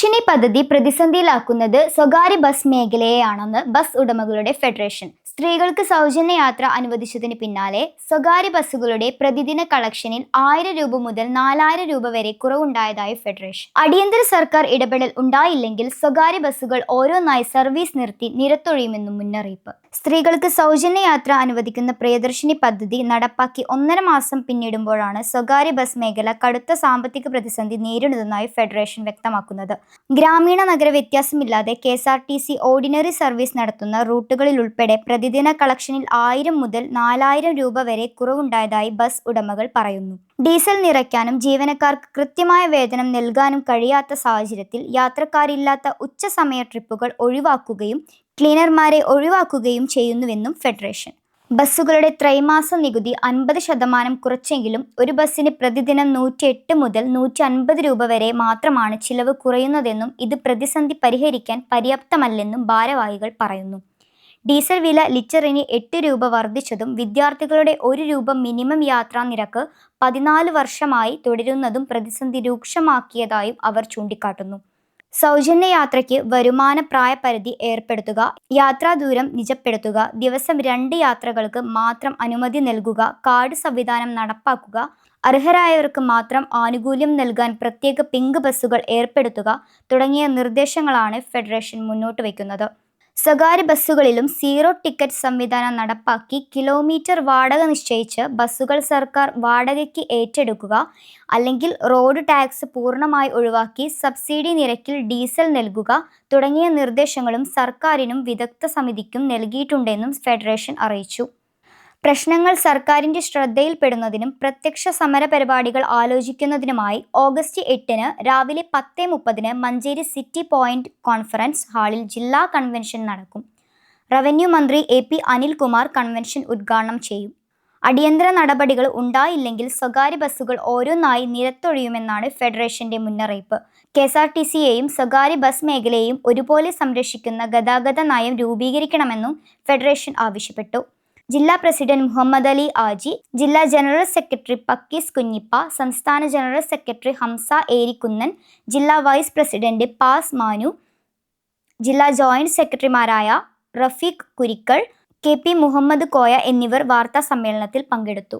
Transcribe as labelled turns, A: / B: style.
A: പ്രിയദർശിനി പദ്ധതി പ്രതിസന്ധിയിലാക്കുന്നത് സ്വകാര്യ bus മേഖലയെയാണെന്ന് bus ഉടമകളുടെ ഫെഡറേഷൻ. സ്ത്രീകൾക്ക് സൗജന്യ യാത്ര അനുവദിച്ചതിന് പിന്നാലെ സ്വകാര്യ ബസ്സുകളുടെ പ്രതിദിന കളക്ഷനിൽ 1000 രൂപ മുതൽ 4000 രൂപ വരെ കുറവുണ്ടായതായി ഫെഡറേഷൻ. അടിയന്തര സർക്കാർ ഇടപെടൽ ഉണ്ടായില്ലെങ്കിൽ സ്വകാര്യ ബസ്സുകൾ ഓരോന്നായി സർവീസ് നിർത്തി നിരത്തൊഴിയുമെന്നും മുന്നറിയിപ്പ്. സ്ത്രീകൾക്ക് സൗജന്യ യാത്ര അനുവദിക്കുന്ന പ്രിയദർശിനി പദ്ധതി നടപ്പാക്കി 1.5 മാസം പിന്നിടുമ്പോഴാണ് സ്വകാര്യ ബസ് മേഖല കടുത്ത സാമ്പത്തിക പ്രതിസന്ധി നേരിടുന്നതായി ഫെഡറേഷൻ വ്യക്തമാക്കുന്നത്. ഗ്രാമീണ നഗര വ്യത്യാസമില്ലാതെ KSRTC ഓർഡിനറി സർവീസ് നടത്തുന്ന റൂട്ടുകളിലുൾപ്പെടെ പ്രതിദിന കളക്ഷനിൽ 1000 മുതൽ 4000 രൂപ വരെ കുറവുണ്ടായതായി ബസ് ഉടമകൾ പറയുന്നു. ഡീസൽ നിറയ്ക്കാനും ജീവനക്കാർക്ക് കൃത്യമായ വേതനം നൽകാനും കഴിയാത്ത സാഹചര്യത്തിൽ യാത്രക്കാരില്ലാത്ത ഉച്ചസമയ ട്രിപ്പുകൾ ഒഴിവാക്കുകയും ക്ലീനർമാരെ ഒഴിവാക്കുകയും ചെയ്യുന്നുവെന്നും ഫെഡറേഷൻ. ബസ്സുകളുടെ ത്രൈമാസ നികുതി 50% കുറച്ചെങ്കിലും ഒരു ബസ്സിന് പ്രതിദിനം 108 മുതൽ 150 രൂപ വരെ മാത്രമാണ് ചിലവ് കുറയുന്നതെന്നും ഇത് പ്രതിസന്ധി പരിഹരിക്കാൻ പര്യാപ്തമല്ലെന്നും ഭാരവാഹികൾ പറയുന്നു. ഡീസൽ വില ലിറ്ററിന് 8 രൂപ വർദ്ധിച്ചതും വിദ്യാർത്ഥികളുടെ 1 രൂപ മിനിമം യാത്രാ നിരക്ക് 14 വർഷമായി തുടരുന്നതും പ്രതിസന്ധി രൂക്ഷമാക്കിയതായും അവർ ചൂണ്ടിക്കാട്ടുന്നു. സൗജന്യ യാത്രയ്ക്ക് വരുമാന പ്രായപരിധി ഏർപ്പെടുത്തുക, യാത്രാദൂരം നിജപ്പെടുത്തുക, ദിവസം 2 യാത്രകൾക്ക് മാത്രം അനുമതി നൽകുക, കാർഡ് സംവിധാനം നടപ്പാക്കുക, അർഹരായവർക്ക് മാത്രം ആനുകൂല്യം നൽകാൻ പ്രത്യേക പിങ്ക് ബസ്സുകൾ ഏർപ്പെടുത്തുക തുടങ്ങിയ നിർദ്ദേശങ്ങളാണ് ഫെഡറേഷൻ മുന്നോട്ട് വയ്ക്കുന്നത്. സ്വകാര്യ ബസ്സുകളിലും സീറോ ടിക്കറ്റ് സംവിധാനം നടപ്പാക്കി കിലോമീറ്റർ വാടക നിശ്ചയിച്ച് ബസ്സുകൾ സർക്കാർ വാടകയ്ക്ക് ഏറ്റെടുക്കുക, അല്ലെങ്കിൽ റോഡ് ടാക്സ് പൂർണ്ണമായി ഒഴിവാക്കി സബ്സിഡി നിരക്കിൽ ഡീസൽ നൽകുക തുടങ്ങിയ നിർദ്ദേശങ്ങളും സർക്കാരിനും വിദഗ്ധ സമിതിക്കും നൽകിയിട്ടുണ്ടെന്നും ഫെഡറേഷൻ അറിയിച്ചു. പ്രശ്നങ്ങൾ സർക്കാരിൻ്റെ ശ്രദ്ധയിൽപ്പെടുന്നതിനും പ്രത്യക്ഷ സമര പരിപാടികൾ ആലോചിക്കുന്നതിനുമായി ഓഗസ്റ്റ് 8 രാവിലെ 10:30 മഞ്ചേരി സിറ്റി പോയിന്റ് കോൺഫറൻസ് ഹാളിൽ ജില്ലാ കൺവെൻഷൻ നടക്കും. റവന്യൂ മന്ത്രി AP അനിൽകുമാർ കൺവെൻഷൻ ഉദ്ഘാടനം ചെയ്യും. അടിയന്തര നടപടികൾ ഉണ്ടായില്ലെങ്കിൽ സ്വകാര്യ ബസ്സുകൾ ഓരോന്നായി നിരത്തൊഴിയുമെന്നാണ് ഫെഡറേഷന്റെ മുന്നറിയിപ്പ്. KSRTCയെയും സ്വകാര്യ ബസ് മേഖലയെയും ഒരുപോലെ സംരക്ഷിക്കുന്ന ഗതാഗത നയം രൂപീകരിക്കണമെന്നും ഫെഡറേഷൻ ആവശ്യപ്പെട്ടു. ജില്ലാ പ്രസിഡന്റ് മുഹമ്മദ് അലി ആജി, ജില്ലാ ജനറൽ സെക്രട്ടറി പക്കീസ് കുഞ്ഞിപ്പ, സംസ്ഥാന ജനറൽ സെക്രട്ടറി ഹംസ ഏരിക്കുന്നൻ, ജില്ലാ വൈസ് പ്രസിഡന്റ് പാസ് മാനു, ജില്ലാ ജോയിന്റ് സെക്രട്ടറിമാരായ റഫീഖ് കുരിക്കൾ, KP മുഹമ്മദ് കോയ എന്നിവർ വാർത്താ സമ്മേളനത്തിൽ പങ്കെടുത്തു.